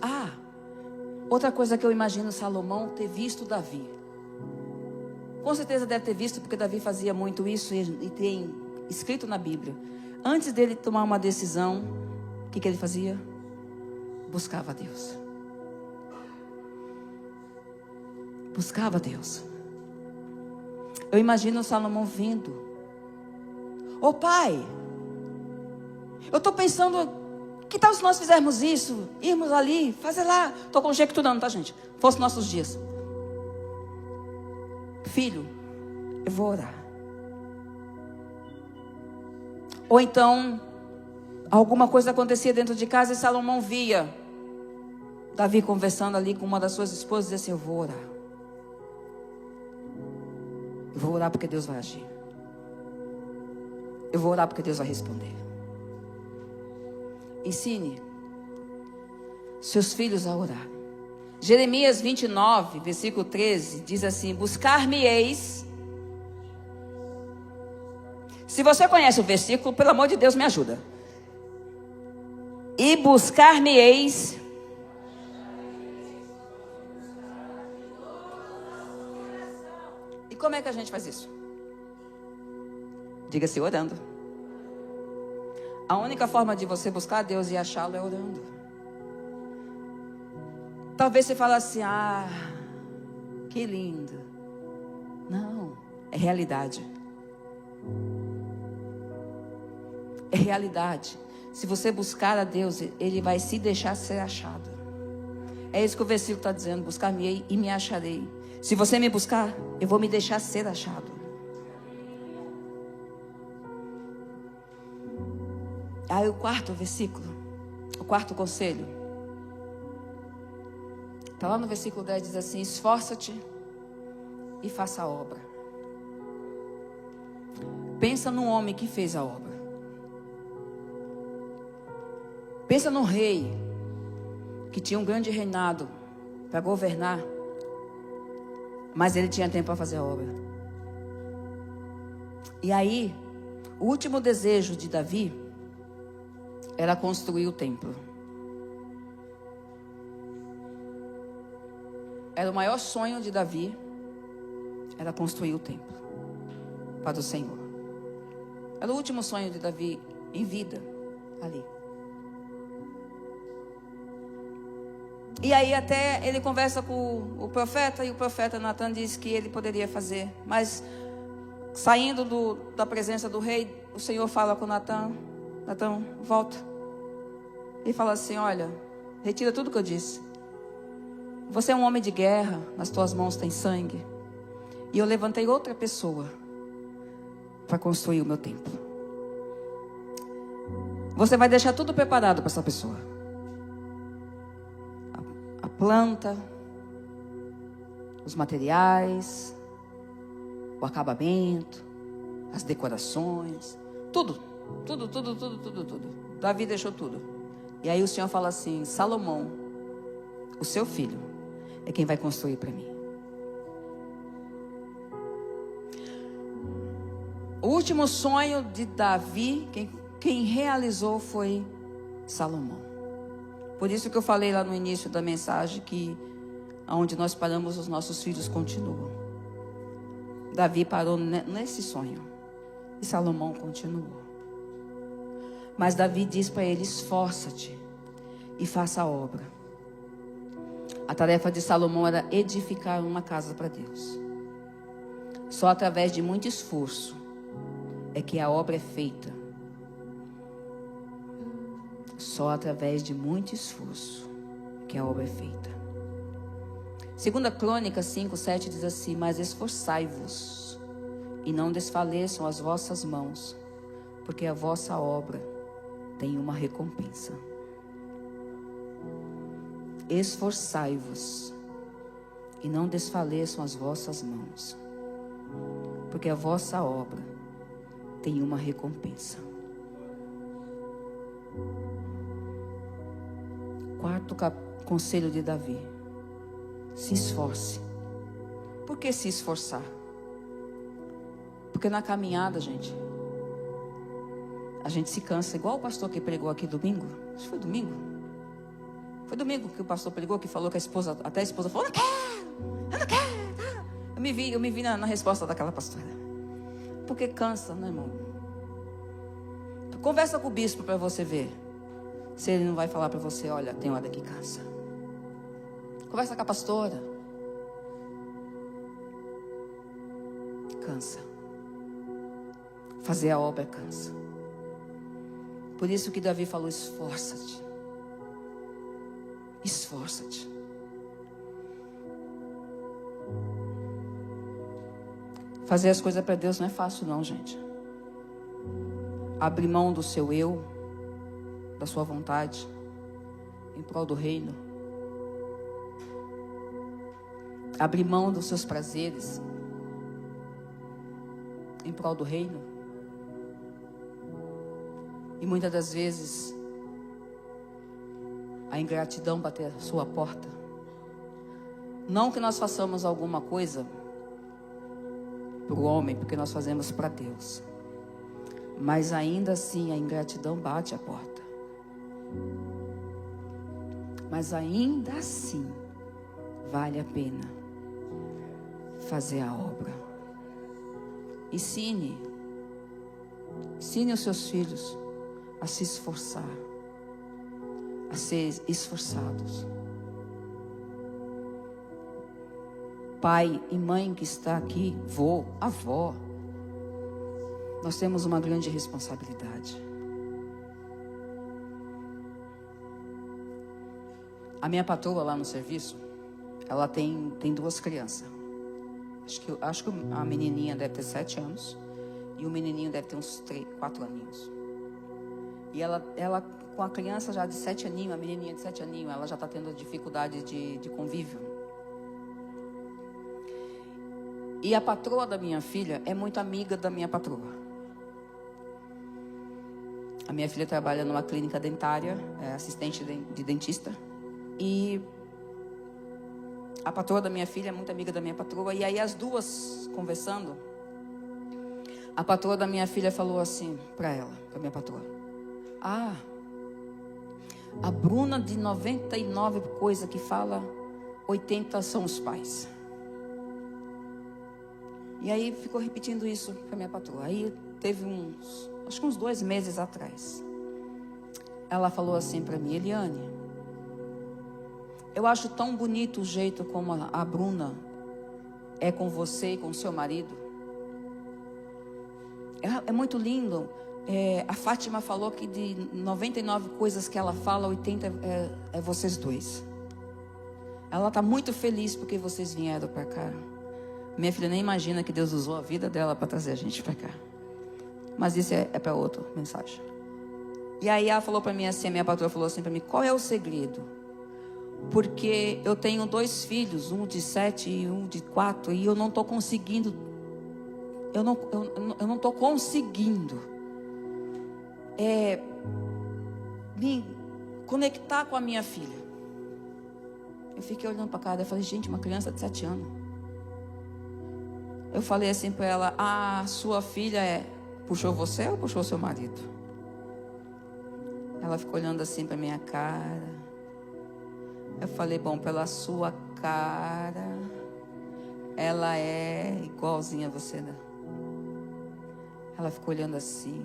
Speaker 2: Outra coisa que eu imagino Salomão ter visto Davi. Com certeza deve ter visto, porque Davi fazia muito isso e tem escrito na Bíblia. Antes dele tomar uma decisão, o que ele fazia? Buscava Deus. Buscava Deus. Eu imagino Salomão vindo. Ô pai, eu estou pensando, que tal se nós fizermos isso? Irmos ali, fazer lá. Estou conjecturando, tá gente? Fosse nossos dias. Filho, eu vou orar. Ou então, alguma coisa acontecia dentro de casa e Salomão via Davi conversando ali com uma das suas esposas e dizia assim, eu vou orar. Eu vou orar porque Deus vai agir. Eu vou orar porque Deus vai responder. Ensine seus filhos a orar. Jeremias 29, versículo 13, diz assim, buscar-me-eis Se você conhece o versículo, pelo amor de Deus, me ajuda. E buscar-me-eis. E como é que a gente faz isso? Diga-se orando. A única forma de você buscar a Deus e achá-lo é orando. Talvez você fale assim, que lindo. Não, é realidade. É realidade. Se você buscar a Deus, Ele vai se deixar ser achado. É isso que o versículo está dizendo. Buscar-me-ei e me acharei. Se você me buscar, eu vou me deixar ser achado. Aí o quarto versículo, o quarto conselho, está lá no versículo 10, diz assim: esforça-te e faça a obra. Pensa num homem que fez a obra. Pensa num rei que tinha um grande reinado para governar, mas ele tinha tempo para fazer a obra. E aí, o último desejo de Davi era construir o templo. Era o maior sonho de Davi, era construir o templo para o Senhor. Era o último sonho de Davi em vida, ali. E aí até ele conversa com o profeta, e o profeta Natan diz que ele poderia fazer. Mas saindo da presença do rei, o Senhor fala com Natan: Natan, volta. Ele fala assim: olha, retira tudo que eu disse. Você é um homem de guerra, nas tuas mãos tem sangue. E eu levantei outra pessoa para construir o meu templo. Você vai deixar tudo preparado para essa pessoa. A planta, os materiais, o acabamento, as decorações, tudo. Davi deixou tudo. E aí o Senhor fala assim: Salomão, o seu filho, é quem vai construir para mim. O último sonho de Davi, quem realizou foi Salomão. Por isso que eu falei lá no início da mensagem que aonde nós paramos, os nossos filhos continuam. Davi parou nesse sonho e Salomão continuou. Mas Davi diz para ele: esforça-te e faça a obra. A tarefa de Salomão era edificar uma casa para Deus. Só através de muito esforço é que a obra é feita. Só através de muito esforço que a obra é feita. 2 Crônicas 5:7 diz assim: mas esforçai-vos e não desfaleçam as vossas mãos, porque a vossa obra tem uma recompensa. Esforçai-vos e não desfaleçam as vossas mãos, porque a vossa obra tem uma recompensa. Quarto conselho de Davi: se esforce. Por que se esforçar? Porque na caminhada, a gente se cansa, igual o pastor que pregou aqui domingo. Acho que foi domingo. Foi domingo que o pastor pregou, que falou que até a esposa falou: eu não quero. Eu me vi na resposta daquela pastora. Porque cansa, né, irmão? Conversa com o bispo para você ver se ele não vai falar para você: olha, tem hora que cansa. Conversa com a pastora. Cansa. Fazer a obra cansa. Por isso que Davi falou: esforça-te. Esforça-te. Fazer as coisas para Deus não é fácil não, gente. Abrir mão do seu eu, da sua vontade, em prol do reino. Abrir mão dos seus prazeres, em prol do reino. E muitas das vezes a ingratidão bater a sua porta. Não que nós façamos alguma coisa para o homem, porque nós fazemos para Deus. Mas ainda assim a ingratidão bate a porta. Mas ainda assim vale a pena fazer a obra. Ensine os seus filhos a se esforçar, a ser esforçados. Pai e mãe que está aqui, vô, avó, nós temos uma grande responsabilidade. A minha patroa lá no serviço, ela tem 2 crianças. Acho que a menininha deve ter 7 anos e o menininho deve ter uns 4 aninhos. E ela com a criança já de 7 aninhos, a menininha de 7 aninhos, ela já está tendo dificuldade de convívio. E a patroa da minha filha é muito amiga da minha patroa. A minha filha trabalha numa clínica dentária, é assistente de dentista. E a patroa da minha filha é muito amiga da minha patroa. E aí as duas conversando, a patroa da minha filha falou assim para ela, para minha patroa: ah, a Bruna de 99 coisa que fala, 80 são os pais. E aí ficou repetindo isso para minha patroa. Aí teve acho que uns 2 meses atrás, ela falou assim para mim: Eliane, eu acho tão bonito o jeito como a Bruna é com você e com seu marido. É muito lindo. A Fátima falou que de 99 coisas que ela fala, 80 é vocês dois. Ela está muito feliz porque vocês vieram para cá. Minha filha nem imagina que Deus usou a vida dela para trazer a gente para cá. Mas isso é para outra mensagem. E aí ela falou para mim assim, a minha patroa falou assim para mim: qual é o segredo? Porque eu tenho 2 filhos, um de 7 e um de 4, e eu não estou conseguindo. Eu não estou conseguindo me conectar com a minha filha. Eu fiquei olhando para cá e falei: gente, uma criança de 7 anos. Eu falei assim para ela: a sua filha puxou você ou puxou seu marido? Ela ficou olhando assim para minha cara. Eu falei: bom, pela sua cara, ela é igualzinha a você, né? Ela ficou olhando assim.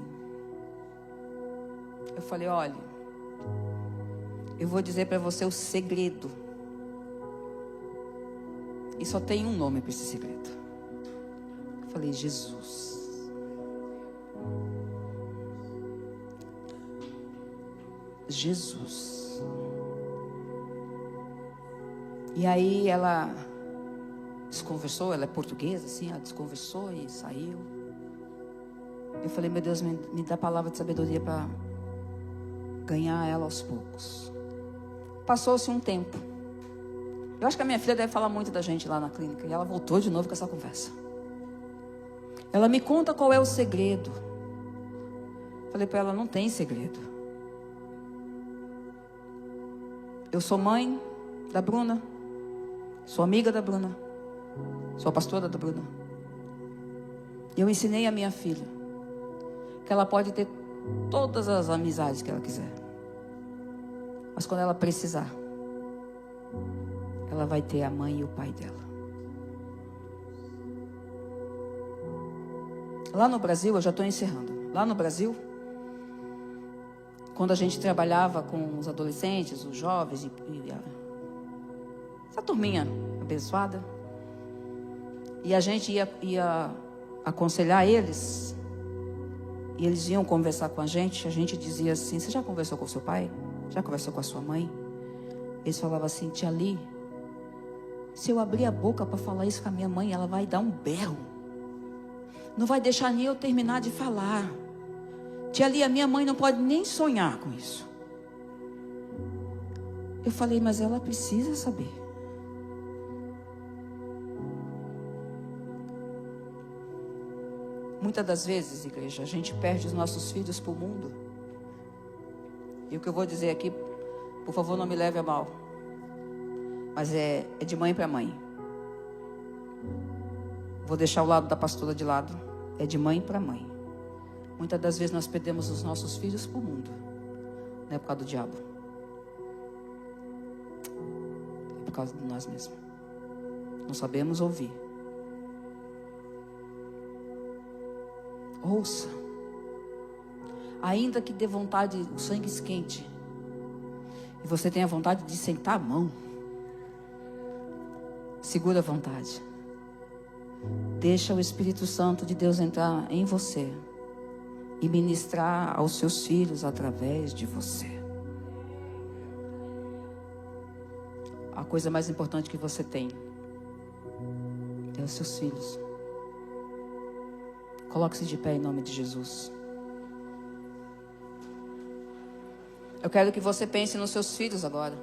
Speaker 2: Eu falei: olha, eu vou dizer para você o segredo. E só tem um nome para esse segredo. Eu falei: Jesus. Jesus. E aí ela desconversou, ela é portuguesa, assim, ela desconversou e saiu. Eu falei: meu Deus, me dá palavra de sabedoria para ganhar ela aos poucos. Passou-se um tempo. Eu acho que a minha filha deve falar muito da gente lá na clínica. E ela voltou de novo com essa conversa. Ela me conta qual é o segredo. Falei para ela: não tem segredo. Eu sou mãe da Bruna. Sou amiga da Bruna. Sou a pastora da Bruna. Eu ensinei a minha filha que ela pode ter todas as amizades que ela quiser. Mas quando ela precisar, ela vai ter a mãe e o pai dela. Lá no Brasil, eu já estou encerrando. Lá no Brasil, quando a gente trabalhava com os adolescentes, os jovens, essa turminha abençoada, e a gente ia aconselhar eles, e eles iam conversar com a gente dizia assim: você já conversou com seu pai? Já conversou com a sua mãe? Eles falavam assim: tia Li, se eu abrir a boca para falar isso com a minha mãe, ela vai dar um berro. Não vai deixar nem eu terminar de falar. Tia Li, a minha mãe não pode nem sonhar com isso. Eu falei: mas ela precisa saber. Muitas das vezes, igreja, a gente perde os nossos filhos para o mundo. E o que eu vou dizer aqui, por favor, não me leve a mal, mas é de mãe para mãe. Vou deixar o lado da pastora de lado. É de mãe para mãe. Muitas das vezes nós perdemos os nossos filhos para o mundo. Não é por causa do diabo. É por causa de nós mesmos. Não sabemos ouvir. Ouça. Ainda que dê vontade, o sangue esquente, e você tenha vontade de sentar a mão, segura a vontade. Deixa o Espírito Santo de Deus entrar em você e ministrar aos seus filhos através de você. A coisa mais importante que você tem é os seus filhos. Coloque-se de pé em nome de Jesus. Eu quero que você pense nos seus filhos agora.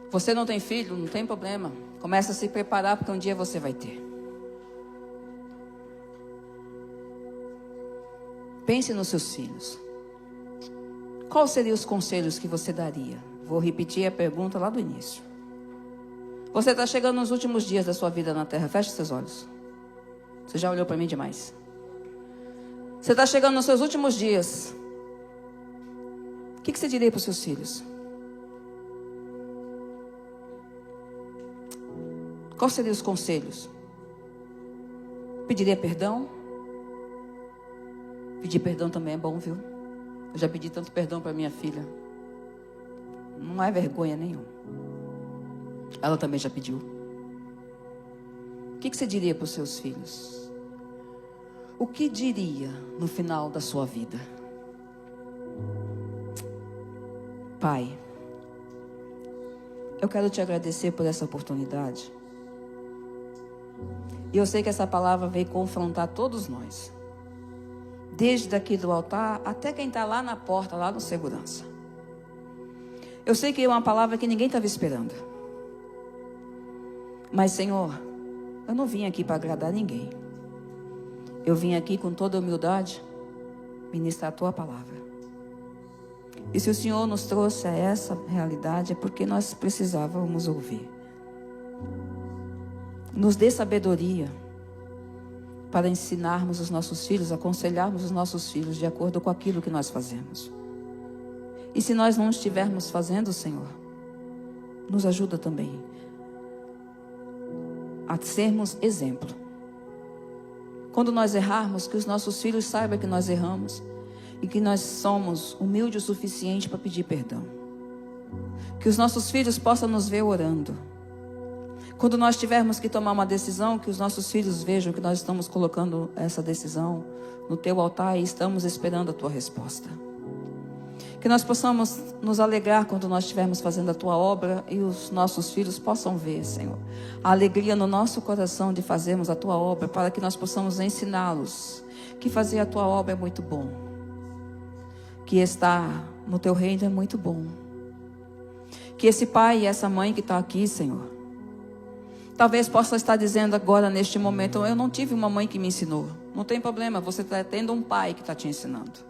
Speaker 2: Você não tem filho? Não tem problema. Começa a se preparar porque um dia você vai ter. Pense nos seus filhos. Quais seriam os conselhos que você daria? Vou repetir a pergunta lá do início. Você está chegando nos últimos dias da sua vida na terra. Feche seus olhos. Você já olhou para mim demais. Você está chegando nos seus últimos dias. O que você diria para os seus filhos? Quais seriam os conselhos? Pediria perdão? Pedir perdão também é bom, viu? Eu já pedi tanto perdão para minha filha. Não é vergonha nenhuma. Ela também já pediu. O que você diria para os seus filhos? O que diria no final da sua vida? Pai, eu quero te agradecer por essa oportunidade. E eu sei que essa palavra veio confrontar todos nós. Desde daqui do altar até quem está lá na porta, lá no segurança. Eu sei que é uma palavra que ninguém estava esperando. Mas, Senhor, eu não vim aqui para agradar ninguém. Eu vim aqui com toda humildade ministrar a Tua palavra. E se o Senhor nos trouxe a essa realidade, é porque nós precisávamos ouvir. Nos dê sabedoria para ensinarmos os nossos filhos, aconselharmos os nossos filhos de acordo com aquilo que nós fazemos. E se nós não estivermos fazendo, Senhor, nos ajuda também a sermos exemplo. Quando nós errarmos, que os nossos filhos saibam que nós erramos e que nós somos humildes o suficiente para pedir perdão. Que os nossos filhos possam nos ver orando. Quando nós tivermos que tomar uma decisão, que os nossos filhos vejam que nós estamos colocando essa decisão no Teu altar e estamos esperando a Tua resposta. Que nós possamos nos alegrar quando nós estivermos fazendo a Tua obra e os nossos filhos possam ver, Senhor, a alegria no nosso coração de fazermos a Tua obra, para que nós possamos ensiná-los que fazer a Tua obra é muito bom, que estar no Teu reino é muito bom. Que esse pai e essa mãe que está aqui, Senhor, talvez possa estar dizendo agora, neste momento, eu não tive uma mãe que me ensinou. Não tem problema, você está tendo um pai que está te ensinando.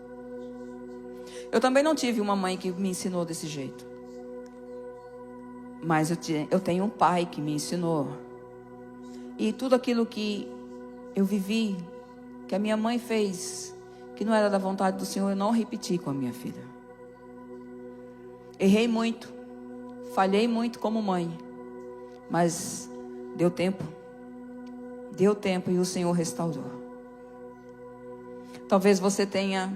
Speaker 2: Eu também não tive uma mãe que me ensinou desse jeito. Mas eu tenho um pai que me ensinou. E tudo aquilo que eu vivi, que a minha mãe fez, que não era da vontade do Senhor, eu não repeti com a minha filha. Errei muito, falhei muito como mãe, mas deu tempo e o Senhor restaurou. Talvez você tenha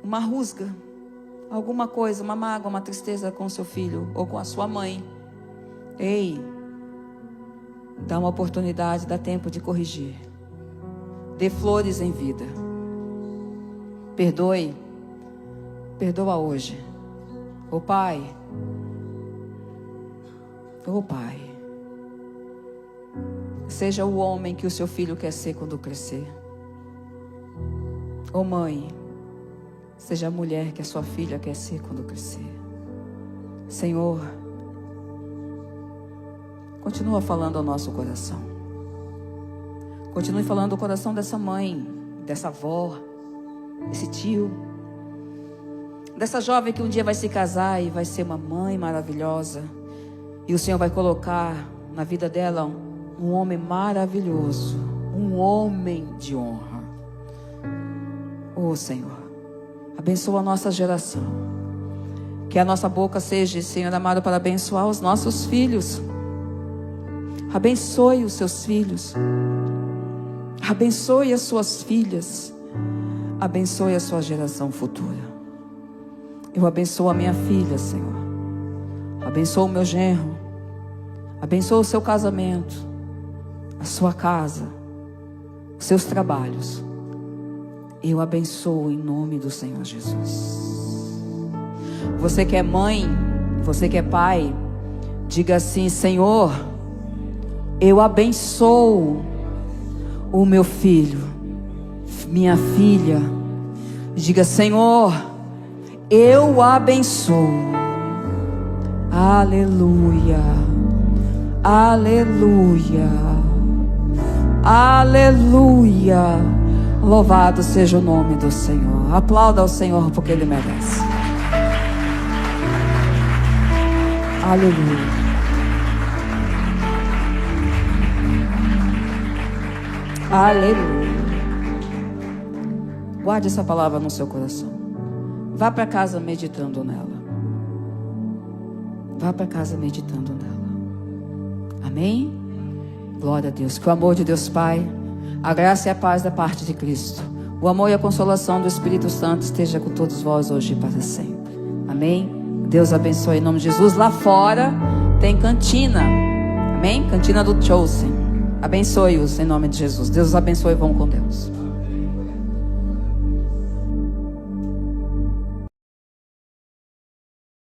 Speaker 2: uma rusga, alguma coisa, uma mágoa, uma tristeza com seu filho ou com a sua mãe. Ei, dá uma oportunidade, dá tempo de corrigir. Dê flores em vida. Perdoe, perdoa hoje. Ô Pai, seja o homem que o seu filho quer ser quando crescer. Ô mãe, seja a mulher que a sua filha quer ser quando crescer. Senhor, continua falando ao nosso coração. Continue falando ao coração dessa mãe, dessa avó, desse tio, dessa jovem que um dia vai se casar e vai ser uma mãe maravilhosa. E o Senhor vai colocar na vida dela um homem maravilhoso, um homem de honra. Oh Senhor, abençoa a nossa geração. Que a nossa boca seja, Senhor amado, para abençoar os nossos filhos. Abençoe os seus filhos. Abençoe as suas filhas. Abençoe a sua geração futura. Eu abençoo a minha filha, Senhor. Abençoo o meu genro. Abençoa o seu casamento, a sua casa, os seus trabalhos. Eu abençoo em nome do Senhor Jesus. Você que é mãe, você que é pai, diga assim: Senhor, eu abençoo o meu filho, minha filha. Diga: Senhor, eu abençoo. Aleluia. Aleluia, aleluia. Louvado seja o nome do Senhor. Aplauda ao Senhor porque Ele merece. Aleluia. Aleluia. Guarde essa palavra no seu coração. Vá para casa meditando nela. Vá para casa meditando nela. Amém? Glória a Deus. Que o amor de Deus Pai, a graça e a paz da parte de Cristo, o amor e a consolação do Espírito Santo esteja com todos vós hoje e para sempre. Amém? Deus abençoe em nome de Jesus. Lá fora tem cantina. Amém? Cantina do Chosen. Abençoe-os em nome de Jesus. Deus os abençoe e vão com Deus.